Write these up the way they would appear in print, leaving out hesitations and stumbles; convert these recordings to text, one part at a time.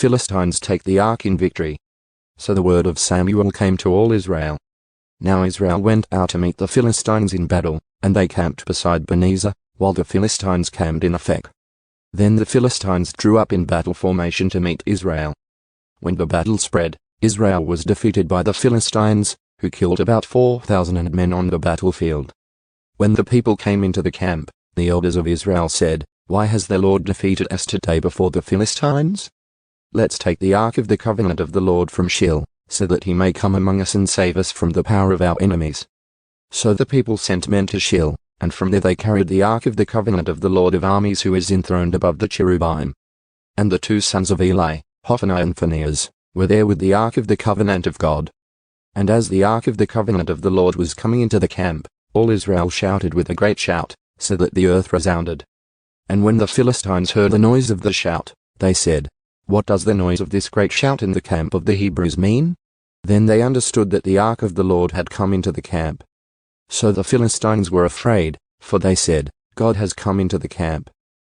Philistines take the ark in victory. So the word of Samuel came to all Israel. Now Israel went out to meet the Philistines in battle, and they camped beside Ebenezer, while the Philistines camped in Aphek. Then the Philistines drew up in battle formation to meet Israel. When the battle spread, Israel was defeated by the Philistines, who killed about 4,000 men on the battlefield. When the people came into the camp, the elders of Israel said, "Why has the Lord defeated us today before the Philistines? Let's take the ark of the covenant of the Lord from Shiloh, so that he may come among us and save us from the power of our enemies." So the people sent men to Shiloh, and from there they carried the ark of the covenant of the Lord of armies, who is enthroned above the cherubim. And the two sons of Eli, Hophni and Phinehas, were there with the ark of the covenant of God. And as the ark of the covenant of the Lord was coming into the camp, all Israel shouted with a great shout, so that the earth resounded. And when the Philistines heard the noise of the shout, they said, "What does the noise of this great shout in the camp of the Hebrews mean?" Then they understood that the ark of the Lord had come into the camp. So the Philistines were afraid, for they said, "God has come into the camp."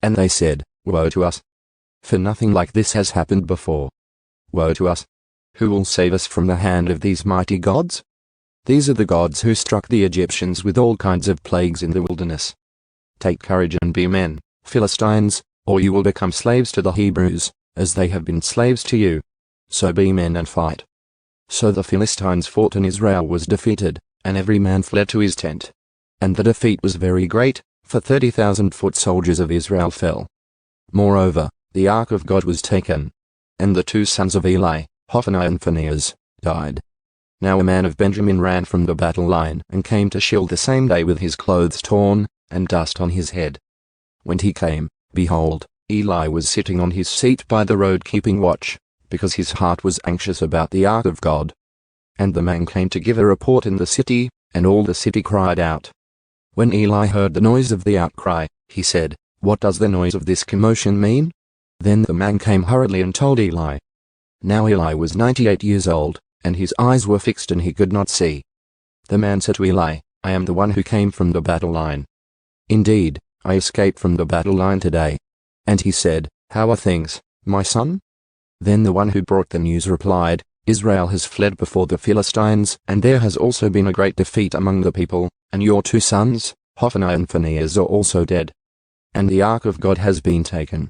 And they said, "Woe to us! For nothing like this has happened before. Woe to us! Who will save us from the hand of these mighty gods? These are the gods who struck the Egyptians with all kinds of plagues in the wilderness. Take courage and be men, Philistines, or you will become slaves to the Hebrews, as they have been slaves to you. So be men and fight." So the Philistines fought, and Israel was defeated, and every man fled to his tent. And the defeat was very great, for 30,000 foot soldiers of Israel fell. Moreover, the ark of God was taken, and the two sons of Eli, Hophni and Phinehas, died. Now a man of Benjamin ran from the battle line and came to Shiloh the same day with his clothes torn, and dust on his head. When he came, behold, Eli was sitting on his seat by the road keeping watch, because his heart was anxious about the ark of God. And the man came to give a report in the city, and all the city cried out. When Eli heard the noise of the outcry, he said, "What does the noise of this commotion mean?" Then the man came hurriedly and told Eli. Now Eli was 98 years old, and his eyes were fixed and he could not see. The man said to Eli, "I am the one who came from the battle line. Indeed, I escaped from the battle line today." And he said, "How are things, my son?" Then the one who brought the news replied, "Israel has fled before the Philistines, and there has also been a great defeat among the people, and your two sons, Hophni and Phinehas, are also dead. And the ark of God has been taken."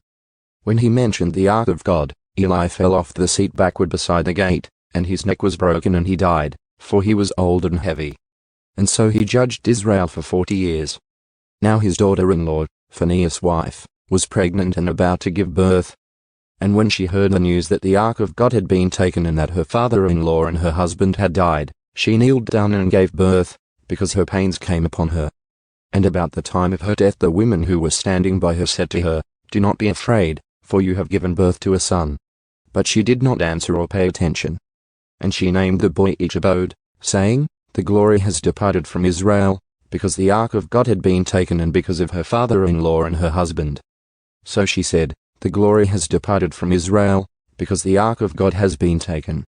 When he mentioned the ark of God, Eli fell off the seat backward beside the gate, and his neck was broken and he died, for he was old and heavy. And so he judged Israel for 40 years. Now his daughter-in-law, Phinehas' wife, was pregnant and about to give birth. And when she heard the news that the ark of God had been taken and that her father-in-law and her husband had died, she kneeled down and gave birth, because her pains came upon her. And about the time of her death the women who were standing by her said to her, "Do not be afraid, for you have given birth to a son." But she did not answer or pay attention. And she named the boy Ichabod, saying, "The glory has departed from Israel, because the ark of God had been taken and because of her father-in-law and her husband." So she said, "The glory has departed from Israel, because the ark of God has been taken."